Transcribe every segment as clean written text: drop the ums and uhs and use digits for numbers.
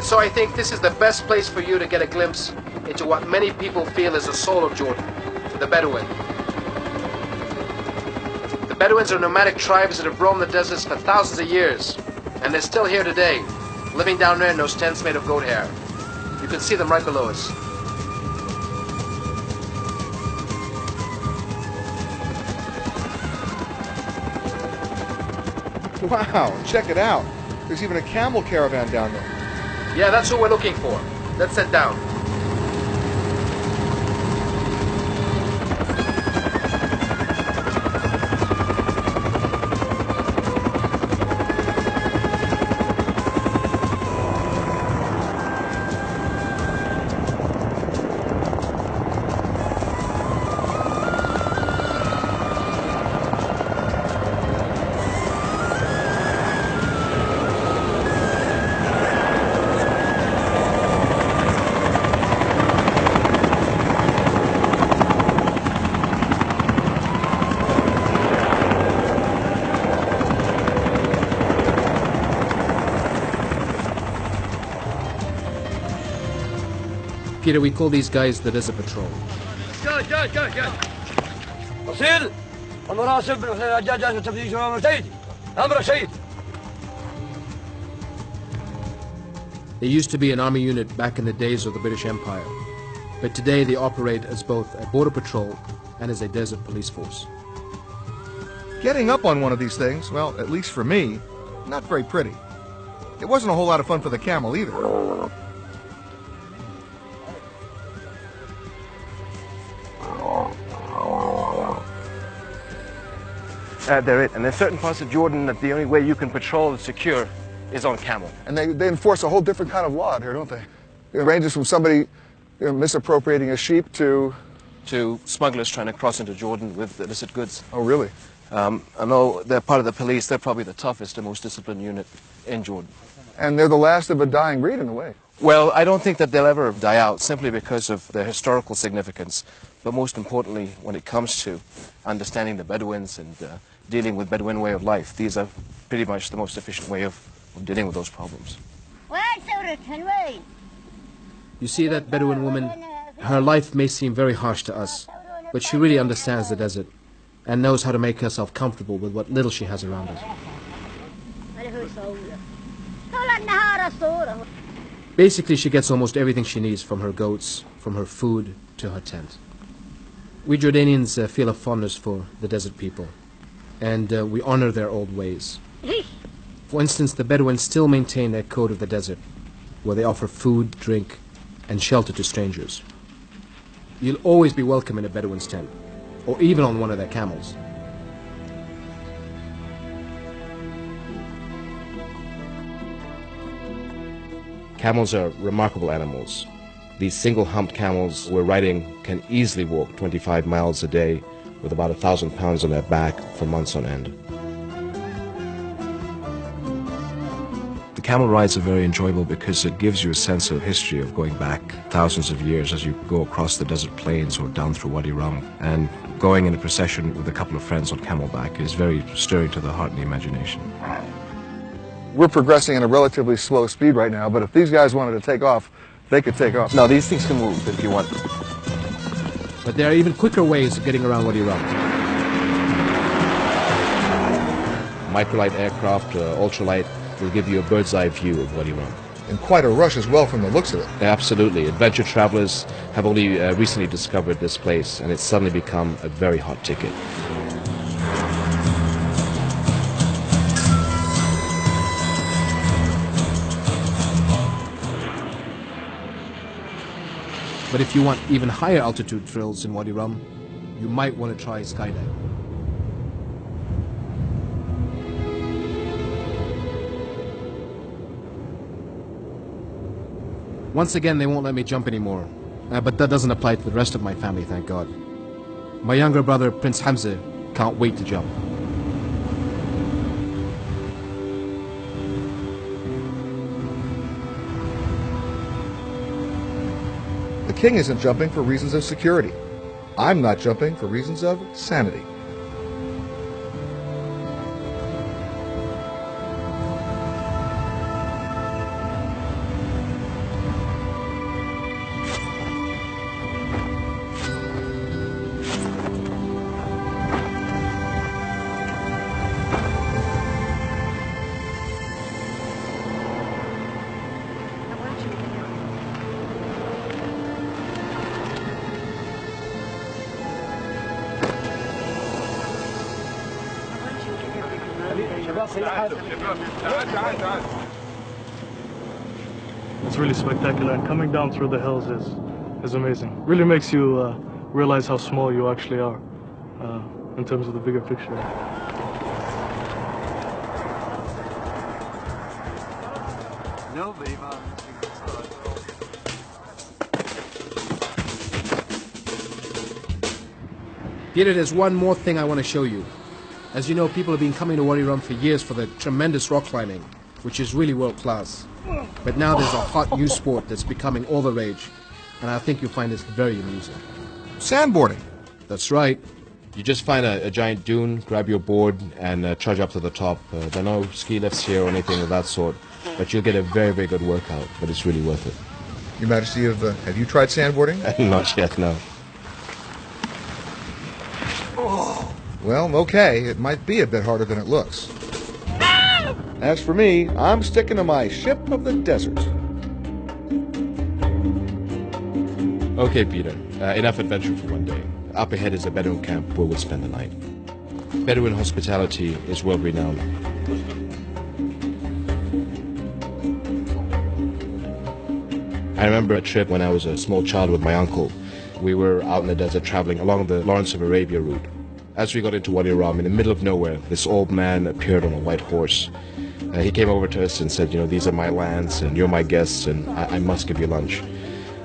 And so I think this is the best place for you to get a glimpse into what many people feel is the soul of Jordan, the Bedouin. The Bedouins are nomadic tribes that have roamed the deserts for thousands of years, and they're still here today, living down there in those tents made of goat hair. You can see them right below us. Wow, check it out. There's even a camel caravan down there. Yeah, that's what we're looking for. Let's head down. Peter, we call these guys the Desert Patrol. They used to be an army unit back in the days of the British Empire, but today they operate as both a border patrol and as a desert police force. Getting up on one of these things, well, at least for me, not very pretty. It wasn't a whole lot of fun for the camel either. They're it. And there's certain parts of Jordan that the only way you can patrol and secure is on camel. And they enforce a whole different kind of law out here, don't they? It ranges from somebody misappropriating a sheep to smugglers trying to cross into Jordan with illicit goods. Oh, really? I know they're part of the police. They're probably the toughest and most disciplined unit in Jordan. And they're the last of a dying breed in a way. Well, I don't think that they'll ever die out simply because of their historical significance. But most importantly, when it comes to understanding the Bedouins and dealing with Bedouin way of life, these are pretty much the most efficient way of dealing with those problems. You see that Bedouin woman? Her life may seem very harsh to us, but she really understands the desert and knows how to make herself comfortable with what little she has around us. Basically, she gets almost everything she needs from her goats, from her food, to her tent. We Jordanians feel a fondness for the desert people, and we honor their old ways. For instance, the Bedouins still maintain their code of the desert, where they offer food, drink, and shelter to strangers. You'll always be welcome in a Bedouin's tent, or even on one of their camels. Camels are remarkable animals. These single-humped camels we're riding can easily walk 25 miles a day with about 1,000 pounds on their back for months on end. The camel rides are very enjoyable because it gives you a sense of history of going back thousands of years as you go across the desert plains or down through Wadi Rum. And going in a procession with a couple of friends on camelback is very stirring to the heart and the imagination. We're progressing at a relatively slow speed right now, but if these guys wanted to take off, they could take off. No, these things can move if you want. But there are even quicker ways of getting around Wadi Rum. Microlight aircraft, ultralight, will give you a bird's eye view of Wadi Rum. And quite a rush as well from the looks of it. Absolutely. Adventure travelers have only recently discovered this place, and it's suddenly become a very hot ticket. But if you want even higher altitude thrills in Wadi Rum, you might want to try skydiving. Once again, they won't let me jump anymore, but that doesn't apply to the rest of my family, thank God. My younger brother, Prince Hamza, can't wait to jump. The king isn't jumping for reasons of security. I'm not jumping for reasons of sanity. It's really spectacular, and coming down through the hills is amazing. Really makes you realize how small you actually are in terms of the bigger picture. Peter, there's one more thing I want to show you. As you know, people have been coming to Wadi Rum for years for the tremendous rock climbing, which is really world class. But now there's a hot new sport that's becoming all the rage, and I think you'll find this very amusing. Sandboarding. That's right. You just find a giant dune, grab your board, and trudge up to the top. There are no ski lifts here or anything of that sort, but you'll get a very, very good workout, but it's really worth it. Your Majesty, have you tried sandboarding? Not yet, no. Well, okay, it might be a bit harder than it looks. As for me, I'm sticking to my ship of the desert. Okay, Peter, enough adventure for one day. Up ahead is a Bedouin camp where we'll spend the night. Bedouin hospitality is world-renowned. I remember a trip when I was a small child with my uncle. We were out in the desert traveling along the Lawrence of Arabia route. As we got into Wadi Rum, in the middle of nowhere, this old man appeared on a white horse. He came over to us and said, these are my lands, and you're my guests, and I must give you lunch.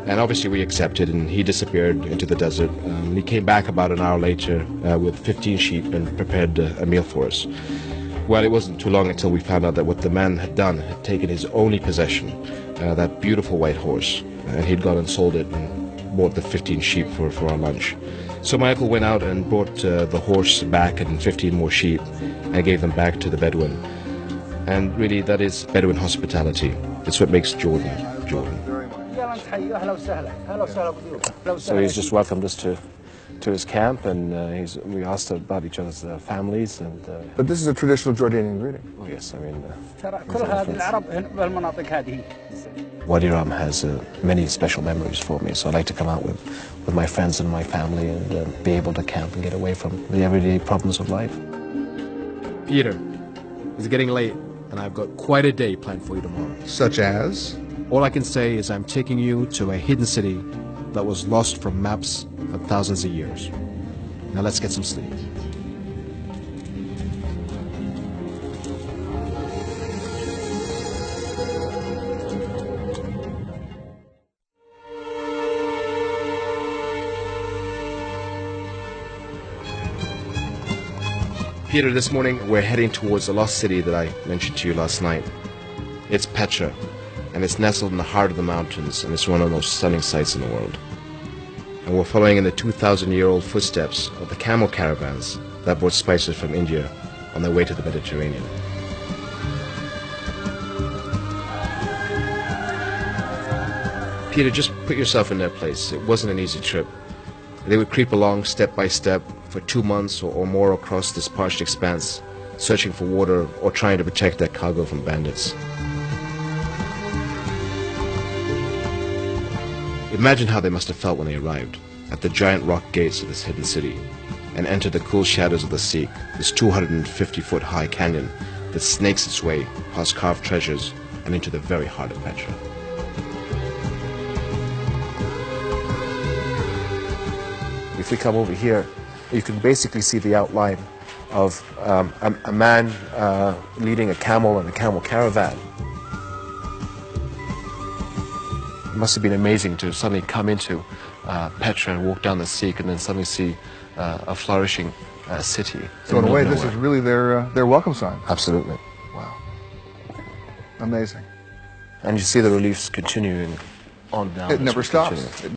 And obviously we accepted, and he disappeared into the desert. He came back about an hour later with 15 sheep and prepared a meal for us. Well, it wasn't too long until we found out that what the man had done had taken his only possession, that beautiful white horse, and he'd gone and sold it and bought the 15 sheep for our lunch. So my uncle went out and brought the horse back and 15 more sheep and gave them back to the Bedouin. And really, that is Bedouin hospitality. It's what makes Jordan, Jordan. So he's just welcomed us to his camp, and we asked about each other's families. But this is a traditional Jordanian greeting. Oh yes, I mean, Wadi Rum has many special memories for me, so I like to come out with my friends and my family and be able to camp and get away from the everyday problems of life. Peter, it's getting late, and I've got quite a day planned for you tomorrow. Such as? All I can say is I'm taking you to a hidden city that was lost from maps for thousands of years. Now let's get some sleep. Peter, this morning we're heading towards the lost city that I mentioned to you last night. It's Petra, and it's nestled in the heart of the mountains, and it's one of the most stunning sights in the world. And we're following in the 2,000-year-old footsteps of the camel caravans that brought spices from India on their way to the Mediterranean. Peter, just put yourself in their place. It wasn't an easy trip. They would creep along step by step for 2 months or more across this parched expanse, searching for water or trying to protect their cargo from bandits. Imagine how they must have felt when they arrived at the giant rock gates of this hidden city and entered the cool shadows of the Seek, this 250-foot high canyon that snakes its way past carved treasures and into the very heart of Petra. If we come over here, you can basically see the outline of a man leading a camel and a camel caravan. It must have been amazing to suddenly come into Petra and walk down the Seek and then suddenly see a flourishing city. So in a way, this is really their welcome sign. Absolutely. Wow. Amazing. And you see the reliefs continuing on down. It never stops.